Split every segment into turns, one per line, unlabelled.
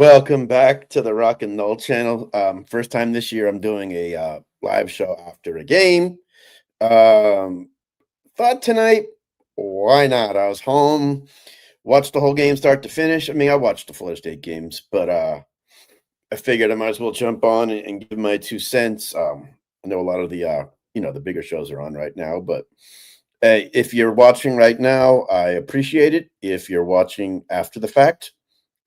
Welcome back to the Rock and Roll channel. First time this year I'm doing a live show after a game. Thought tonight, why not? I was home, watched the whole game start to finish. I mean, I watched the Florida State games, but I figured I might as well jump on and give my 2 cents. I know a lot of the bigger shows are on right now, but if you're watching right now, I appreciate it. If you're watching after the fact,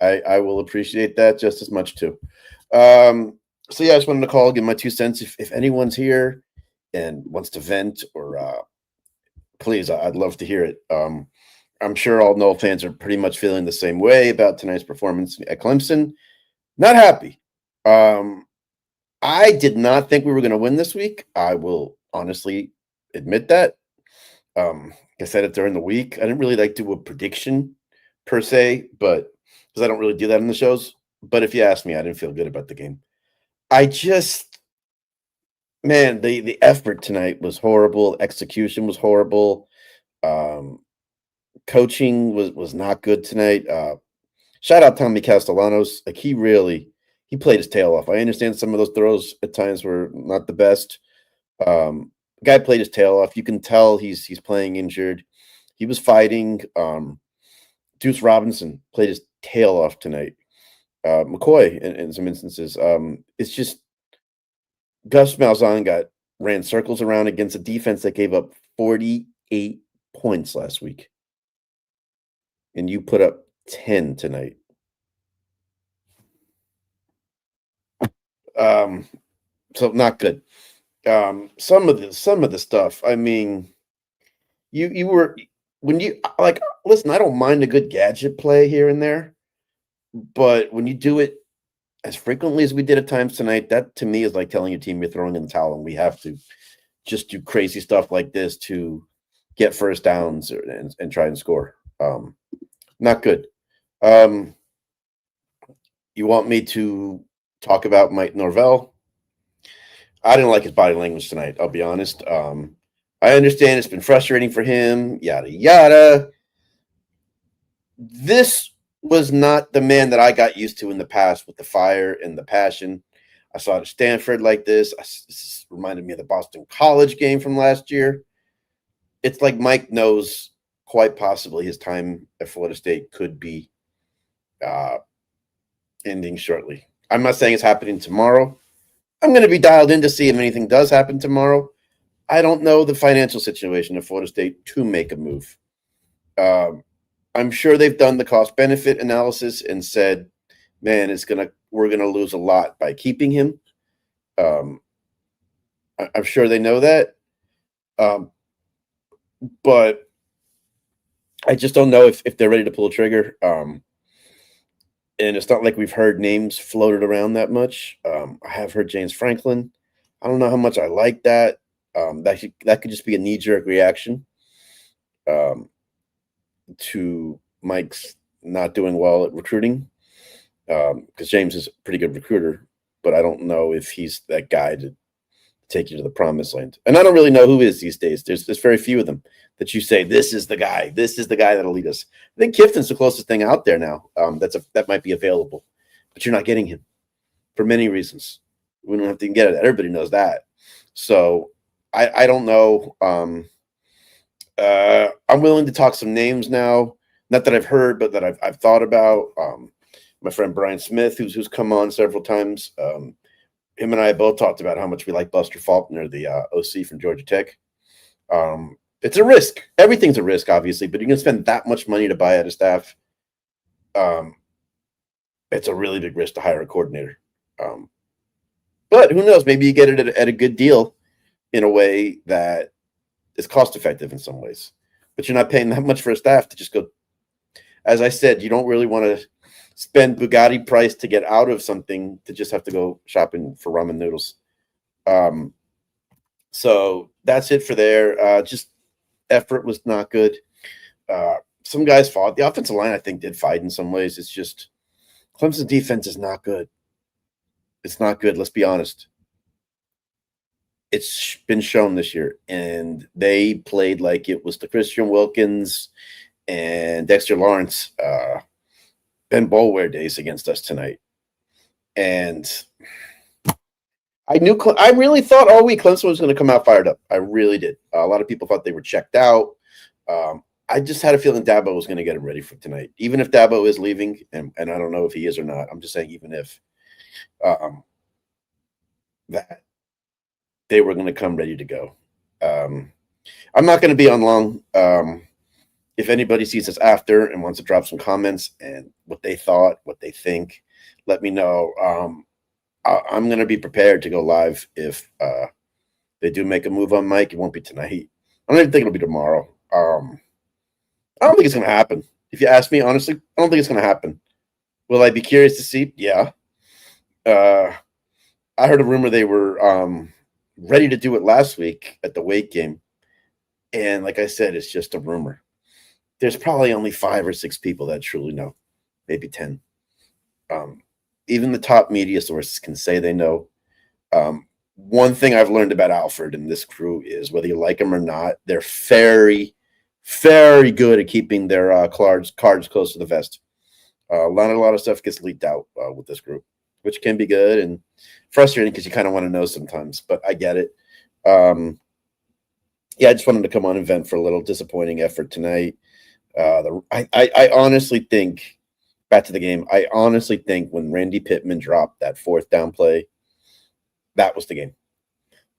I will appreciate that just as much too. So yeah, I just wanted to call, give my 2 cents. If anyone's here and wants to vent or please, I'd love to hear it. I'm sure all Noel fans are pretty much feeling the same way about tonight's performance at Clemson. Not happy. I did not think we were going to win this week. I will honestly admit that. I said it during the week. I didn't really like do a prediction per se, but because I don't really do that in the shows. But if you ask me, I didn't feel good about the game. I just, man, the effort tonight was horrible. Execution was horrible. Coaching was not good tonight. Shout out Tommy Castellanos. Like he played his tail off. I understand some of those throws at times were not the best. Guy played his tail off. You can tell he's playing injured. He was fighting. Deuce Robinson played his tail off tonight. McCoy in some instances. It's just Gus Malzahn ran circles around against a defense that gave up 48 points last week. And you put up 10 tonight. So not good. Some of the stuff, I mean, you were when you like listen, I don't mind a good gadget play here and there, but when you do it as frequently as we did at times tonight, that to me is like telling your team you're throwing in the towel and we have to just do crazy stuff like this to get first downs and try and score. Not good. You want me to talk about Mike Norvell? I didn't like his body language tonight, I'll be honest. I understand it's been frustrating for him, yada, yada. This was not the man that I got used to in the past with the fire and the passion. I saw it at Stanford like this. This reminded me of the Boston College game from last year. It's like Mike knows quite possibly his time at Florida State could be ending shortly. I'm not saying it's happening tomorrow. I'm going to be dialed in to see if anything does happen tomorrow. I don't know the financial situation of Florida State to make a move. I'm sure they've done the cost-benefit analysis and said, man, we're gonna lose a lot by keeping him. I'm sure they know that. But I just don't know if they're ready to pull a trigger. And it's not like we've heard names floated around that much. I have heard James Franklin. I don't know how much I like that. That could just be a knee-jerk reaction to Mike's not doing well at recruiting, because James is a pretty good recruiter, but I don't know if he's that guy to take you to the promised land. And I don't really know who is these days. There's very few of them that you say, this is the guy that'll lead us. I think Kifton's the closest thing out there now that might be available, but you're not getting him for many reasons. We don't have to get it. Everybody knows that. So I don't know. I'm willing to talk some names now, not that I've heard, but that I've thought about. My friend Brian Smith, who's come on several times, him and I both talked about how much we like Buster Faulkner, the OC from Georgia Tech. It's a risk. Everything's a risk, obviously, but you're going to spend that much money to buy out a staff. It's a really big risk to hire a coordinator. But who knows? Maybe you get it at a good deal in a way that is cost effective in some ways. But you're not paying that much for a staff to just go. As I said, you don't really want to spend Bugatti price to get out of something to just have to go shopping for ramen noodles. So that's it for there. Just effort was not good. Some guys fought. The offensive line, I think, did fight in some ways. It's just Clemson's defense is not good. It's not good. Let's be honest. It's been shown this year, and they played like it was the Christian Wilkins and Dexter Lawrence Ben Boulware days against us tonight. And I really thought all week Clemson was going to come out fired up. I really did. A lot of people thought they were checked out. I just had a feeling Dabo was going to get him ready for tonight. Even if Dabo is leaving, and I don't know if he is or not. I'm just saying even if that they were going to come ready to go. I'm not going to be on long. If anybody sees this after and wants to drop some comments and what they thought, what they think, let me know. I'm going to be prepared to go live if they do make a move on Mike. It won't be tonight. I don't even think it'll be tomorrow. I don't think it's going to happen. If you ask me, honestly, I don't think it's going to happen. Will I be curious to see? Yeah. I heard a rumor they were ready to do it last week at the Wake game. And like I said, it's just a rumor. There's probably only 5 or 6 people that truly know, maybe 10. Even the top media sources can say they know. One thing I've learned about Alfred and this crew is whether you like them or not, they're very, very good at keeping their cards close to the vest. A lot of stuff gets leaked out with this group, which can be good and frustrating because you kind of want to know sometimes, but I get it. Yeah, I just wanted to come on and vent for a little disappointing effort tonight. I honestly think, back to the game, I honestly think when Randy Pittman dropped that 4th down play, that was the game.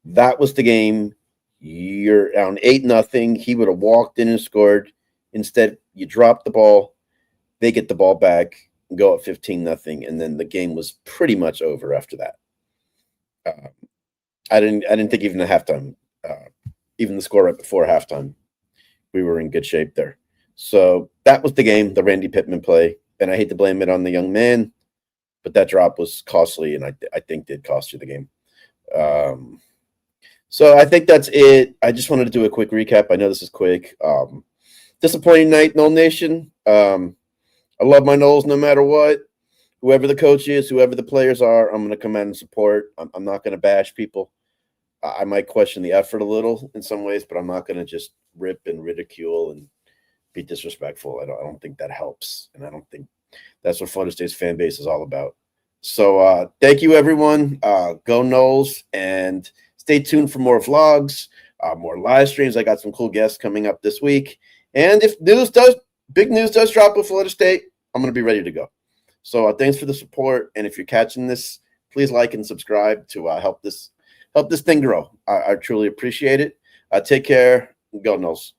That was the game. You're down 8-0. He would have walked in and scored. Instead, you drop the ball. They get the ball back and go up 15-0, and then the game was pretty much over after that. I didn't think even the halftime, even the score right before halftime, we were in good shape there. So that was the game, the Randy Pittman play. And I hate to blame it on the young man, but that drop was costly, and I think did cost you the game. So I think that's it. I just wanted to do a quick recap. I know this is quick. Disappointing night, Noel Nation. I love my Noles no matter what. Whoever the coach is, whoever the players are, I'm going to come out and support. I'm not going to bash people. I might question the effort a little in some ways, but I'm not going to just rip and ridicule and be disrespectful. I don't think that helps, and I don't think that's what Florida State's fan base is all about. So thank you, everyone. Go Noles, and stay tuned for more vlogs, more live streams. I got some cool guests coming up this week, and if big news does drop with Florida State, I'm going to be ready to go. So thanks for the support, and if you're catching this, please like and subscribe to help this thing grow. I truly appreciate it. Take care. Go Noles.